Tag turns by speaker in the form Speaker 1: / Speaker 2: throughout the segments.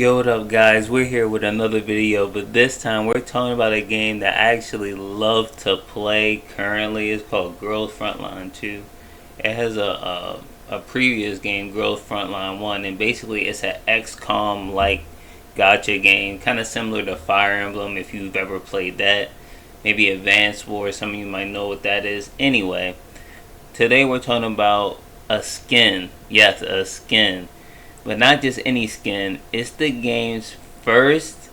Speaker 1: Yo, what up guys, we're here with another video, but this time we're talking about a game that I actually love to play currently. It's called Girls Frontline 2. It has a previous game, Girls Frontline 1, and basically it's an XCOM like gacha game, kind of similar to Fire Emblem if you've ever played that. Maybe Advanced Wars, some of you might know what that is. Anyway, today we're talking about a skin. Yes, a skin. But not just any skin, it's the game's first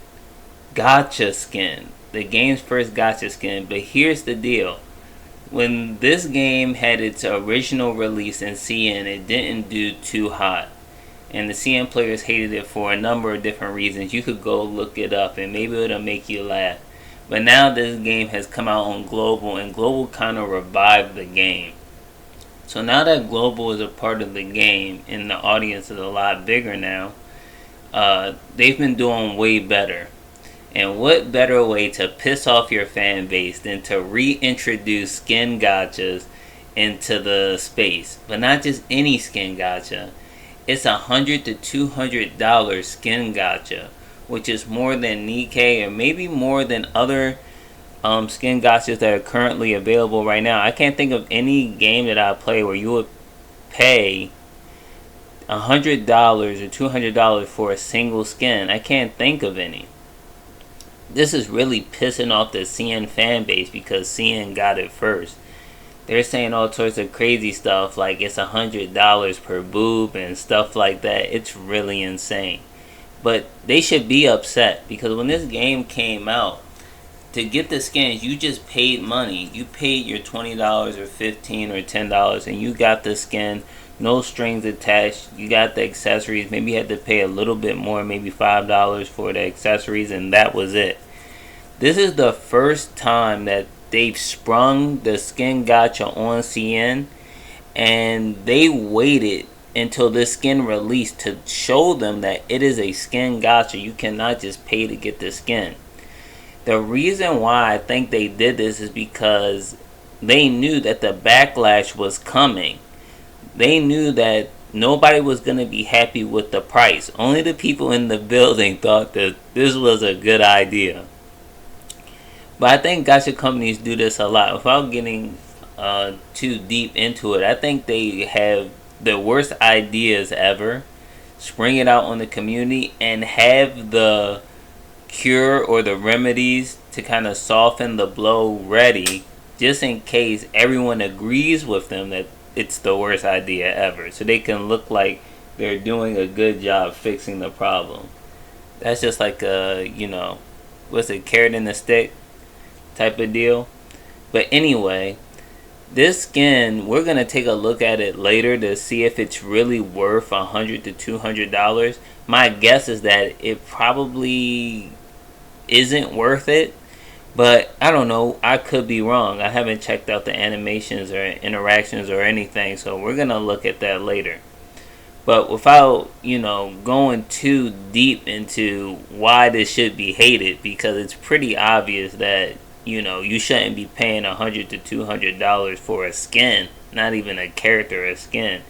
Speaker 1: gacha skin. The game's first gacha skin. But here's the deal. When this game had its original release in CN, it didn't do too hot. And the CN players hated it for a number of different reasons. You could go look it up and maybe it'll make you laugh. But now this game has come out on Global, and Global kind of revived the game. So now that Global is a part of the game and the audience is a lot bigger now, they've been doing way better. And what better way to piss off your fan base than to reintroduce skin gachas into the space? But not just any skin gacha. It's $100 to $200 skin gacha, which is more than Nikkei or maybe more than other skin gachas that are currently available right now. I can't think of any game that I play where you would pay $100 or $200 for a single skin. I can't think of any. This is really pissing off the CN fan base because CN got it first. They're saying all sorts of crazy stuff like it's $100 per boob and stuff like that. It's really insane. But they should be upset because when this game came out, to get the skins, you just paid money. You paid your $20 or $15 or $10 and you got the skin, no strings attached. You got the accessories. Maybe you had to pay a little bit more, maybe $5 for the accessories, and that was it. This is the first time that they've sprung the skin gacha on CN, and they waited until this skin released to show them that it is a skin gacha. You cannot just pay to get the skin. The reason why I think they did this is because they knew that the backlash was coming. They knew that nobody was going to be happy with the price. Only the people in the building thought that this was a good idea. But I think gacha companies do this a lot. Without getting too deep into it, I think they have the worst ideas ever, spring it out on the community, and have the cure or the remedies to kind of soften the blow ready, just in case everyone agrees with them that it's the worst idea ever, so they can look like they're doing a good job fixing the problem. That's just like a, what's it, carrot in the stick type of deal. But anyway, this skin, we're gonna take a look at it later to see if it's really worth $100 to $200. My guess is that it probably isn't worth it, but I don't know, I could be wrong. I haven't checked out the animations or interactions or anything, so we're gonna look at that later. But without going too deep into why this should be hated, because it's pretty obvious that you shouldn't be paying $100 to $200 for a skin, not even a character, a skin.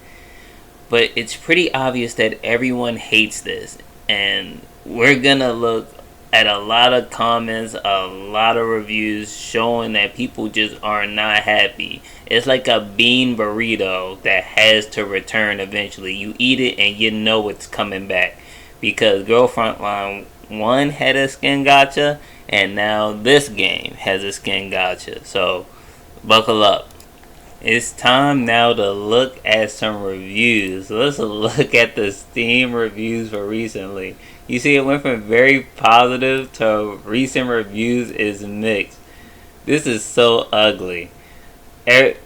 Speaker 1: But it's pretty obvious that everyone hates this, and we're gonna look at a lot of comments, a lot of reviews showing that people just are not happy. It's like a bean burrito that has to return eventually. You eat it and you know it's coming back, because Girl Frontline 1 had a skin gacha, and now this game has a skin gacha. So buckle up. It's time now to look at some reviews. Let's look at the Steam reviews for recently. You see, it went from very positive to recent reviews is mixed. This is so ugly.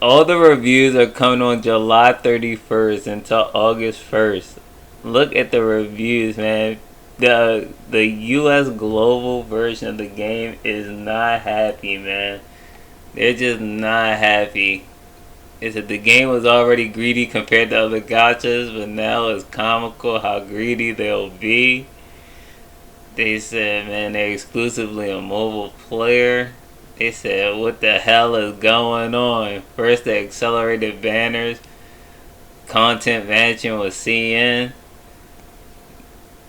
Speaker 1: All the reviews are coming on July 31st until August 1st. Look at the reviews, man. The US global version of the game is not happy, man. They're just not happy. Is that the game was already greedy compared to other gachas, but now it's comical how greedy they'll be. They said, man, they're exclusively a mobile player. They said, what the hell is going on? First, the accelerated banners, content matching with CN.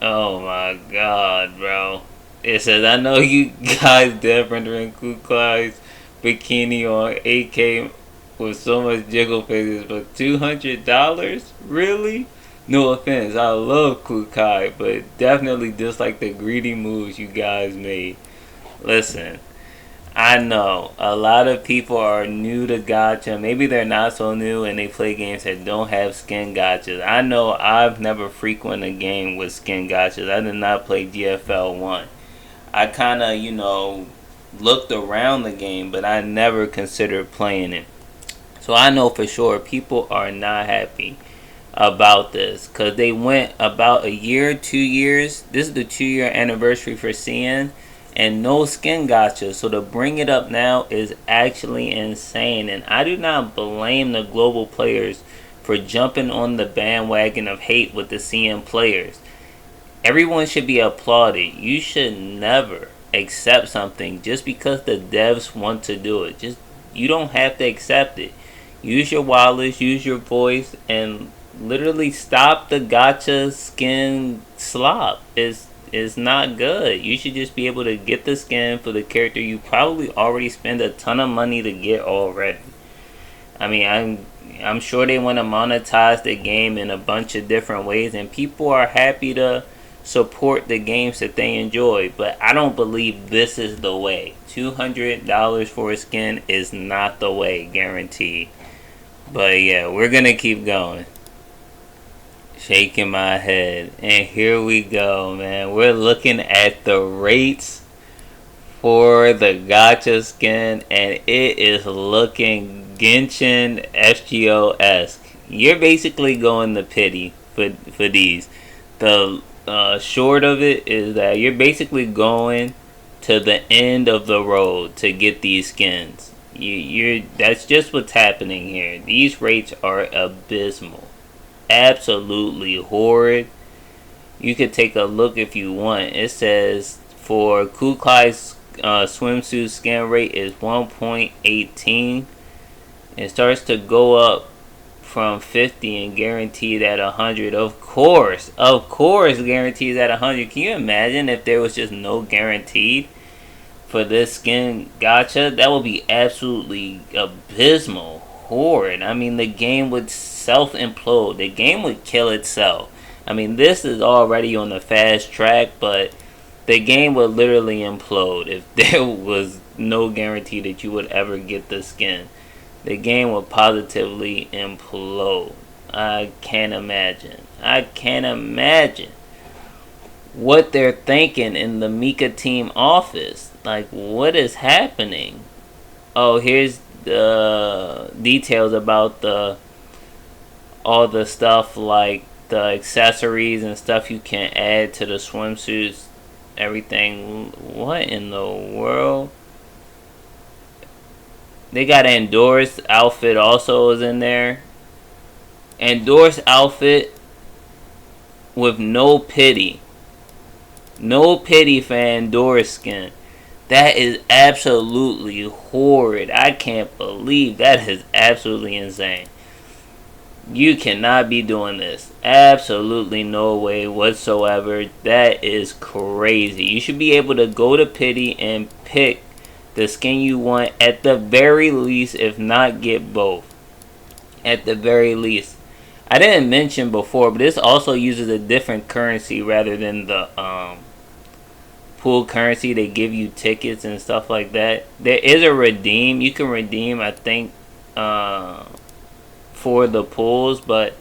Speaker 1: Oh my god, bro. It says, I know you guys dead rendering Kuklai's bikini on AK with so much jiggle faces, but $200? Really? No offense, I love Kukai, but definitely dislike the greedy moves you guys made. Listen, I know a lot of people are new to gacha. Maybe they're not so new and they play games that don't have skin gachas. I know I've never frequented a game with skin gachas. I did not play GFL1. I kind of, looked around the game, but I never considered playing it. So I know for sure people are not happy about this because they went about a year, 2 years. This is the 2 year anniversary for CN and no skin gotcha. So to bring it up now is actually insane. And I do not blame the global players for jumping on the bandwagon of hate with the CN players. Everyone should be applauded. You should never accept something just because the devs want to do it. You don't have to accept it. Use your wireless, use your voice, and literally stop the gacha skin slop. It's not good. You should just be able to get the skin for the character you probably already spend a ton of money to get already. I mean, I'm sure they want to monetize the game in a bunch of different ways, and people are happy to support the games that they enjoy, but I don't believe this is the way. $200 for a skin is not the way, guaranteed. But yeah, we're gonna keep going. Shaking my head, and here we go, man. We're looking at the rates for the gacha skin, and it is looking Genshin FGO-esque. You're basically going the pity for these. The short of it is that you're basically going to the end of the road to get these skins. That's just what's happening here. These rates are abysmal, absolutely horrid. You could take a look if you want. It says for Kuklai's swimsuit skin rate is 1.18. It starts to go up from 50 and guaranteed at 100. Of course, guaranteed at 100. Can you imagine if there was just no guaranteed for this skin gacha? That would be absolutely abysmal, horrid. I mean, the game would self-implode. The game would kill itself. I mean, this is already on the fast track, but the game would literally implode if there was no guarantee that you would ever get the skin. The game will positively implode. I can't imagine what they're thinking in the Mika team office. Like, what is happening? Oh, here's the details about all the stuff, like the accessories and stuff you can add to the swimsuits. Everything. What in the world? They got Endor's outfit also is in there. Endor's outfit with no pity. No pity for Endor's skin. That is absolutely horrid. I can't believe that is absolutely insane. You cannot be doing this. Absolutely no way whatsoever. That is crazy. You should be able to go to pity and pick the skin you want at the very least, if not get both. At the very least. I didn't mention before, but this also uses a different currency rather than the pool currency. They give you tickets and stuff like that. There is a redeem. You can redeem, I think, for the pools, but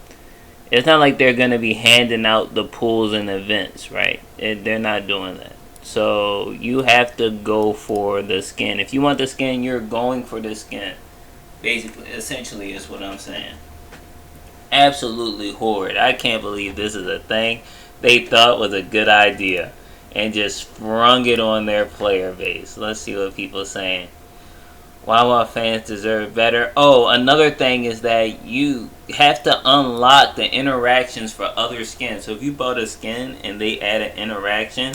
Speaker 1: it's not like they're going to be handing out the pools and events, right? They're not doing that. So you have to go for the skin. If you want the skin, you're going for the skin. Basically, essentially is what I'm saying. Absolutely horrid. I can't believe this is a thing they thought was a good idea and just sprung it on their player base. Let's see what people are saying. Wawa fans deserve better. Oh, another thing is that you have to unlock the interactions for other skins. So if you bought a skin and they add an interaction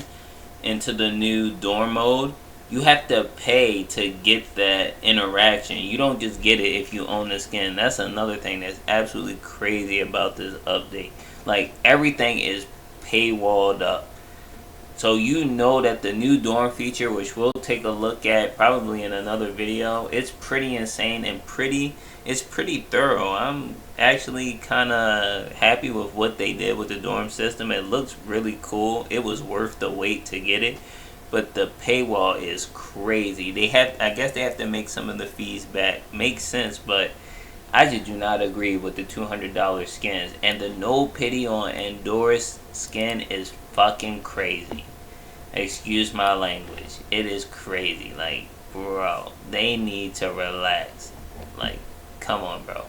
Speaker 1: into the new dorm mode, you have to pay to get that interaction. You don't just get it if you own the skin. That's another thing that's absolutely crazy about this update. Like, everything is paywalled up. So you know that the new dorm feature, which we'll take a look at probably in another video, it's pretty insane and it's pretty thorough. I'm actually kind of happy with what they did with the dorm system. It looks really cool. It was worth the wait to get it. But the paywall is crazy. I guess they have to make some of the fees back. Makes sense, but I just do not agree with the $200 skins. And the no pity on Endora's skin is fucking crazy. Excuse my language. It is crazy. Like, bro, they need to relax. Like, come on, bro.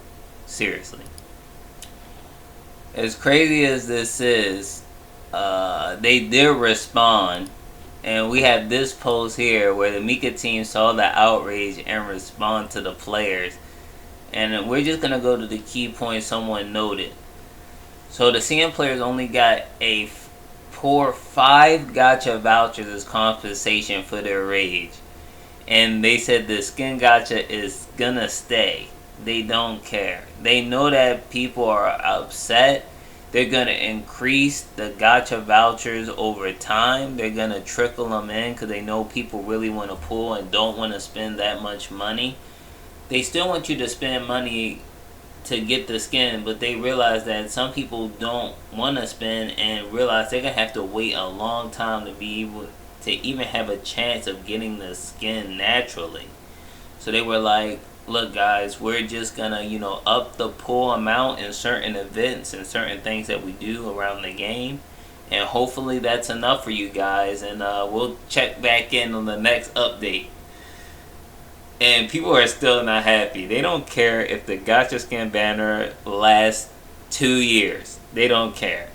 Speaker 1: Seriously. As crazy as this is, they did respond. And we have this post here where the Mika team saw the outrage and respond to the players. And we're just going to go to the key points someone noted. So the CM players only got a poor 5 gacha vouchers as compensation for their rage. And they said the skin gacha is going to stay. They don't care. They know that people are upset. They're going to increase the gacha vouchers over time. They're going to trickle them in because they know people really want to pull and don't want to spend that much money. They still want you to spend money to get the skin, but they realize that some people don't want to spend and realize they're going to have to wait a long time to be able to even have a chance of getting the skin naturally. So they were like, look guys, we're just going to, up the pull amount in certain events and certain things that we do around the game. And hopefully that's enough for you guys. And we'll check back in on the next update. And people are still not happy. They don't care if the gacha skin banner lasts 2 years. They don't care.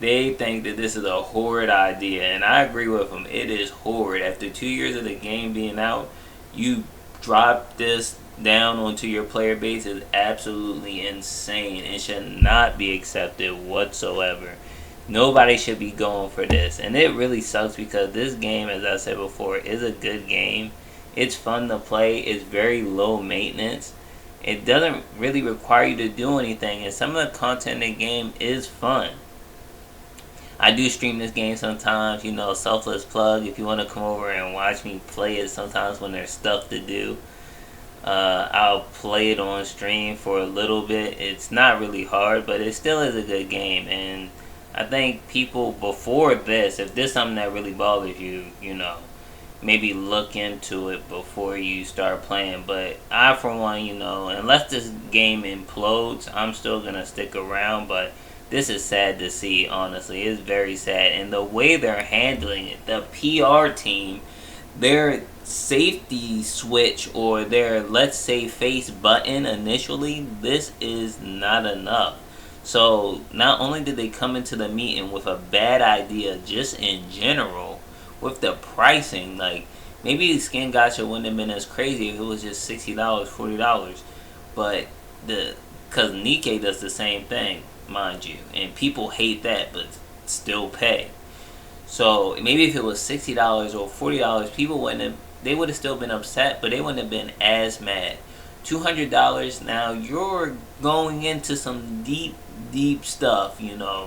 Speaker 1: They think that this is a horrid idea. And I agree with them. It is horrid. After 2 years of the game being out, you drop this down onto your player base is absolutely insane. It should not be accepted whatsoever. Nobody should be going for this. And it really sucks because this game, as I said before, is a good game. It's fun to play. It's very low maintenance. It doesn't really require you to do anything. And some of the content in the game is fun. I do stream this game sometimes. Selfless plug. If you want to come over and watch me play it sometimes when there's stuff to do. I'll play it on stream for a little bit. It's not really hard, but it still is a good game. And I think people before this, if this is something that really bothers you, maybe look into it before you start playing. But I, for one, unless this game implodes, I'm still going to stick around. But this is sad to see, honestly. It's very sad. And the way they're handling it, the PR team, their safety switch or their let's say face button initially, this is not enough. So not only did they come into the meeting with a bad idea just in general, with the pricing, like maybe the skin gacha wouldn't have been as crazy if it was just $60, $40. But because Nikkei does the same thing, mind you, and people hate that but still pay. So maybe if it was $60 or $40, people they would have still been upset, but they wouldn't have been as mad. $200, now you're going into some deep stuff,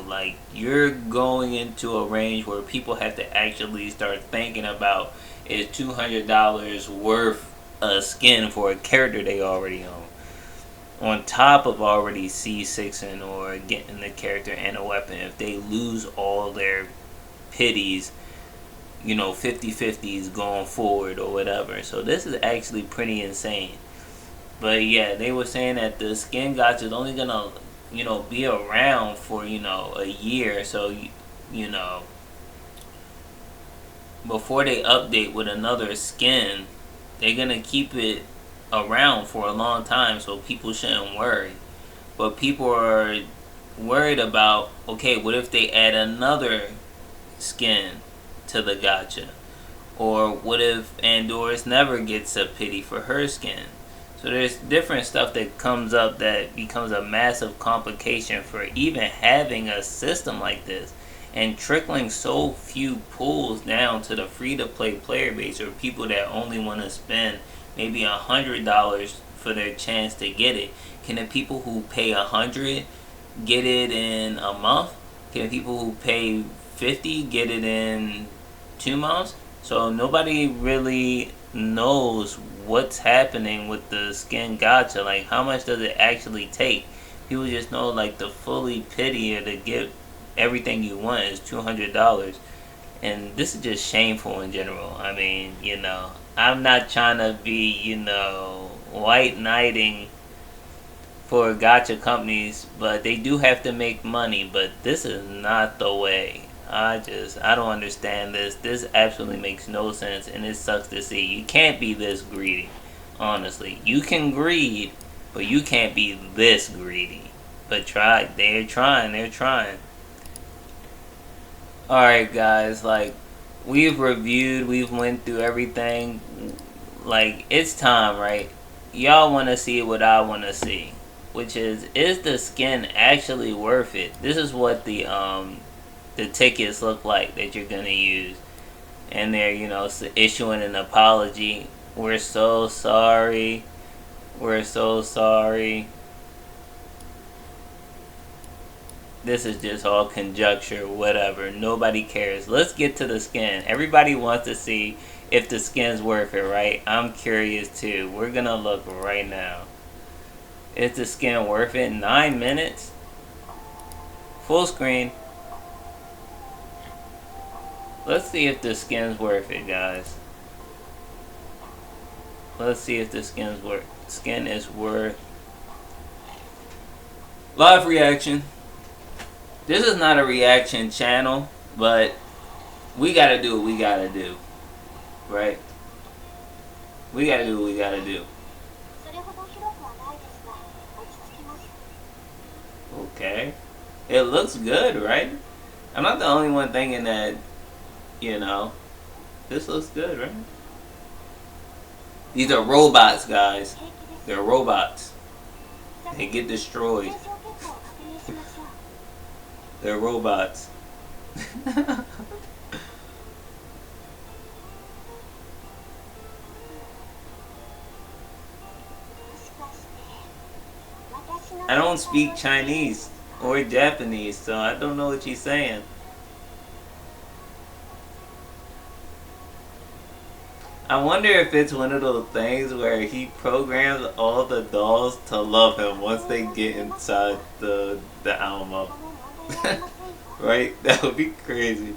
Speaker 1: like you're going into a range where people have to actually start thinking about, is $200 worth a skin for a character they already own, on top of already C6ing or getting the character and a weapon. If they lose all their pities, 50-50s going forward or whatever. So this is actually pretty insane. But yeah, they were saying that the skin gacha is only gonna be around for a year. So before they update with another skin, they're gonna keep it around for a long time, so people shouldn't worry. But people are worried about, okay, what if they add another skin to the gacha? Or what if Andoris never gets a pity for her skin? So there's different stuff that comes up that becomes a massive complication for even having a system like this, and trickling so few pools down to the free-to-play player base, or people that only want to spend maybe $100 for their chance to get it. Can the people who pay $100 get it in a month? Can people who pay 50 get it in 2 months? So nobody really knows what's happening with the skin gacha. Like, how much does it actually take? People just know, like, the fully pity or to get everything you want is $200. And this is just shameful in general. I mean, I'm not trying to be, white knighting for gacha companies, but they do have to make money. But this is not the way. I don't understand this. This absolutely makes no sense, and it sucks to see. You can't be this greedy, honestly. You can greed, but you can't be this greedy. But they're trying. Alright, guys, like, we've went through everything. Like, it's time, right? Y'all want to see what I want to see, which is the skin actually worth it? This is what the tickets look like that you're gonna use, and they're issuing an apology. We're so sorry. We're so sorry. This is just all conjecture, whatever. Nobody cares. Let's get to the skin. Everybody wants to see if the skin's worth it, right? I'm curious too. We're gonna look right now. Is the skin worth it? 9 minutes? Full screen. Let's see if the skin's worth it, guys. Let's see if the skin is worth. Live reaction. This is not a reaction channel, but we gotta do what we gotta do, right? We gotta do what we gotta do. Okay. It looks good, right? I'm not the only one thinking that, this looks good, right? These are robots, guys. They're robots. They get destroyed. They're robots. I don't speak Chinese or Japanese, so I don't know what she's saying. I wonder if it's one of those things where he programs all the dolls to love him once they get inside the Alamo. Right? That would be crazy.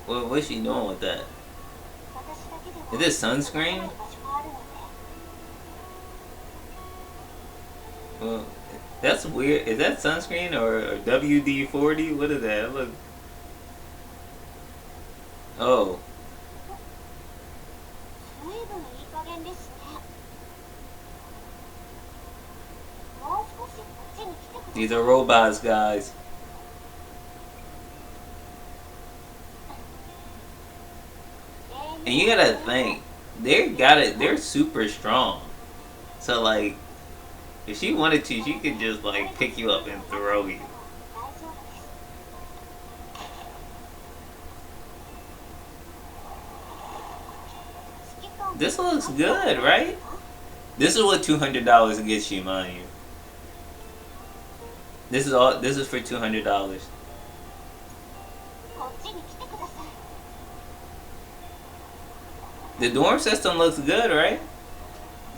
Speaker 1: What's she doing with that? Is this sunscreen? Well, that's weird. Is that sunscreen or WD-40? What is that? Look. Oh. These are robots, guys. And you gotta think, they're super strong. So like, if she wanted to, she could just like pick you up and throw you. This looks good, right? This is what $200 gets you, mind you. This is for $200. The dorm system looks good, right?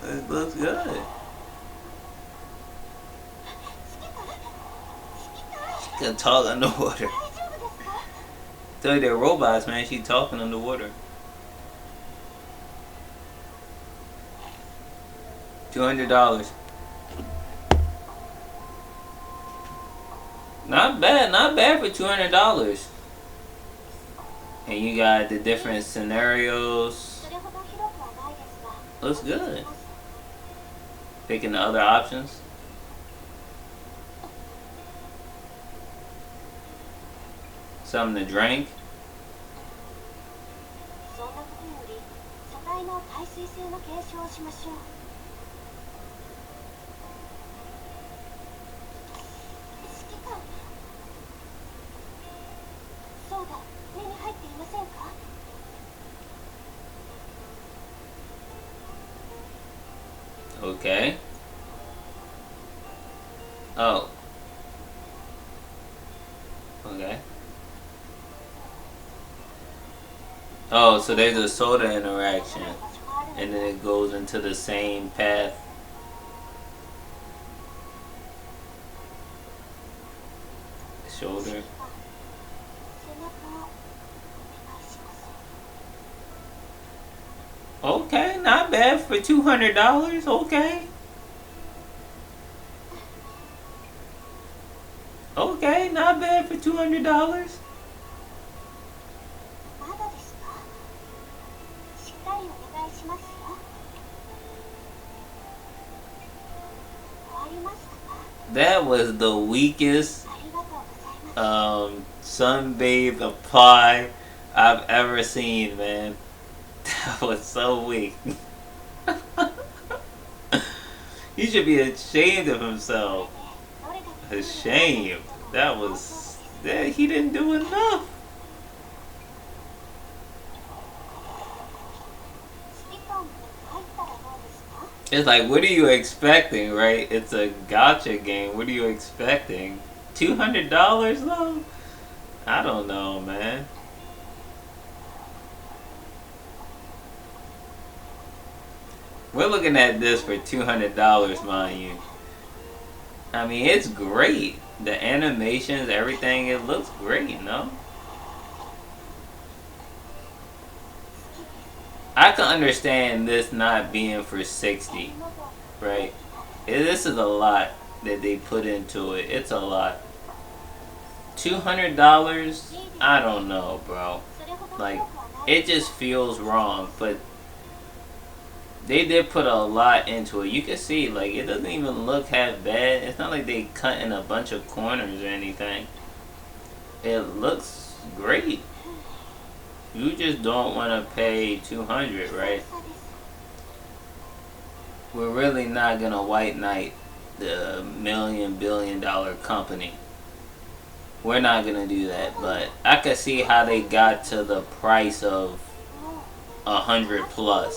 Speaker 1: It looks good. She can talk underwater. Tell you they're robots, man. She talking underwater. $200. Not bad for $200. And you got the different scenarios. Looks good. Picking the other options. Something to drink. Okay. Oh. Okay. Oh, so there's a soda interaction. And then it goes into the same path. Shoulder. Okay, not bad for $200. Okay. Okay, not bad for $200. That was the weakest sunbathe apply I've ever seen, man. That was so weak. He should be ashamed of himself. Ashamed. That was... he didn't do enough. It's like, what are you expecting, right? It's a gacha game. What are you expecting? $200 though? I don't know, man. We're looking at this for $200, mind you. I mean, it's great. The animations, everything, it looks great, no? I can understand this not being for 60, right? This is a lot that they put into it. It's a lot. $200? I don't know, bro. Like, it just feels wrong, but they did put a lot into it. You can see, like, it doesn't even look half bad. It's not like they cut in a bunch of corners or anything. It looks great. You just don't want to pay $200, right? We're really not gonna white knight the $1,000,000,000 company. We're not gonna do that, but I could see how they got to the price of 100 plus.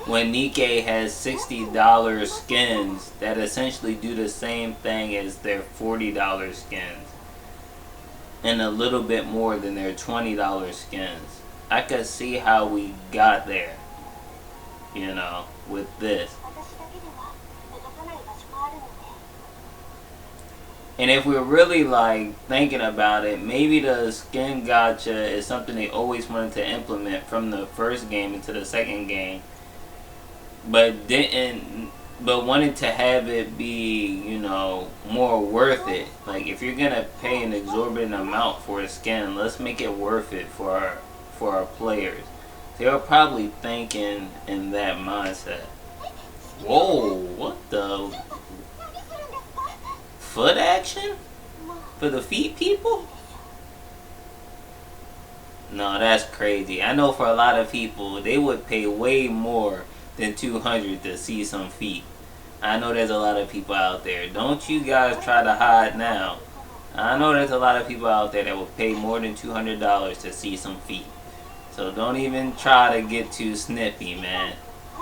Speaker 1: When Nikkei has $60 skins that essentially do the same thing as their $40 skins. And a little bit more than their $20 skins. I could see how we got there, you know, with this. And if we're really like thinking about it, maybe the skin gacha is something they always wanted to implement from the first game into the second game, but wanted to have it be, you know, more worth it. Like, if you're gonna pay an exorbitant amount for a skin, let's make it worth it for our players. They were probably thinking in that mindset. Whoa, what the foot action for the feet people? No, that's crazy. I know for a lot of people, they would pay way more than $200 to see some feet. I know there's a lot of people out there. Don't you guys try to hide now. I know there's a lot of people out there that will pay more than $200 to see some feet. So don't even try to get too snippy, man.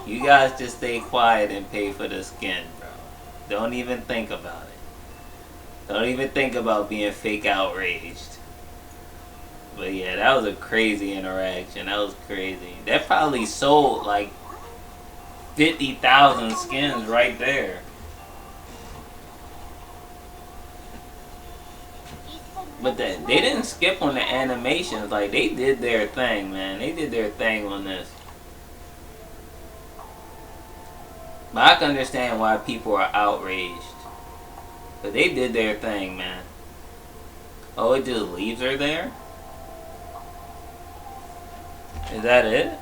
Speaker 1: You guys just stay quiet and pay for the skin, bro. Don't even think about it. Don't even think about being fake outraged. But yeah, that was a crazy interaction. That was crazy. That probably sold like 50,000 skins right there. But they didn't skip on the animations. Like, they did their thing, man. They did their thing on this. But I can understand why people are outraged. But they did their thing, man. Oh, it just leaves her there? Is that it?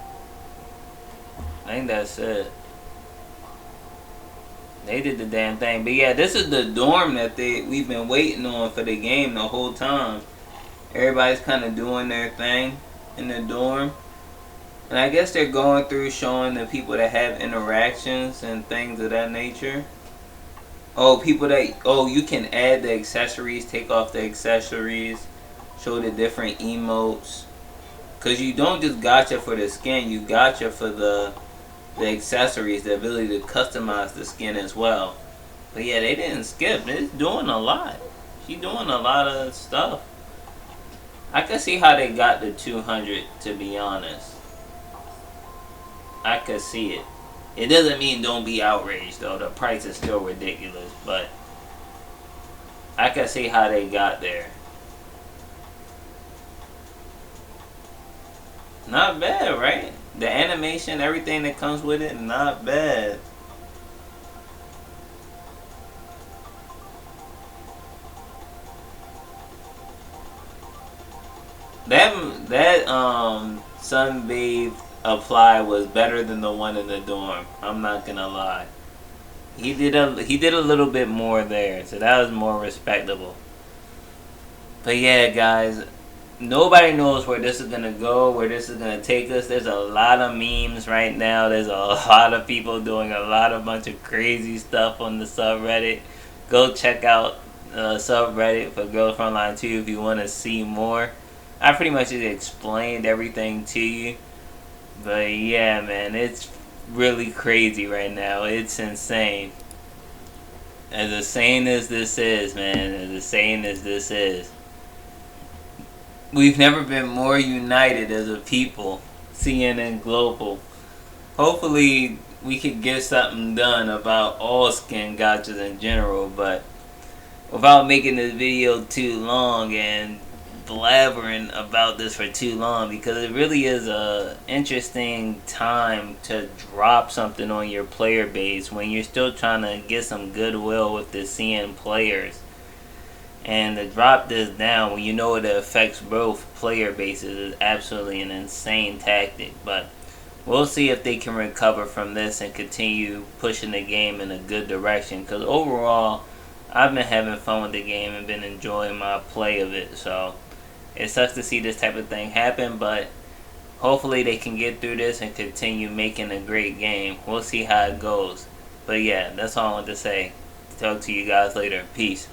Speaker 1: I think that's it. They did the damn thing. But yeah, this is the dorm that we've been waiting on for the game the whole time. Everybody's kind of doing their thing in the dorm. And I guess they're going through showing the people that have interactions and things of that nature. Oh, people that... Oh, you can add the accessories, take off the accessories, show the different emotes. Because you don't just gacha for the skin, you gacha for the the accessories, the ability to customize the skin as well. But yeah, they didn't skip. It's doing a lot. She's doing a lot of stuff. I can see how they got the 200, to be honest. I could see it. It doesn't mean don't be outraged, though. The price is still ridiculous, but I can see how they got there. Not bad, right? The animation, everything that comes with it, not bad. That sunbathe apply was better than the one in the dorm. I'm not gonna lie. He did a little bit more there, so that was more respectable. But yeah, guys, nobody knows where this is gonna go, where this is gonna take us. There's a lot of memes right now. There's a lot of people doing a bunch of crazy stuff on the subreddit. Go check out the subreddit for Girls Frontline 2 if you want to see more. I pretty much just explained everything to you. But yeah, man, it's really crazy right now. It's insane. As insane as this is, man, as insane as this is. We've never been more united as a people. CNN Global. Hopefully we could get something done about all skin gachas in general, but without making this video too long and blabbering about this for too long, because it really is a interesting time to drop something on your player base when you're still trying to get some goodwill with the CN players. And to drop this down when you know it affects both player bases is absolutely an insane tactic. But we'll see if they can recover from this and continue pushing the game in a good direction. Because overall, I've been having fun with the game and been enjoying my play of it. So it sucks to see this type of thing happen, but hopefully they can get through this and continue making a great game. We'll see how it goes. But yeah, that's all I want to say. Talk to you guys later. Peace.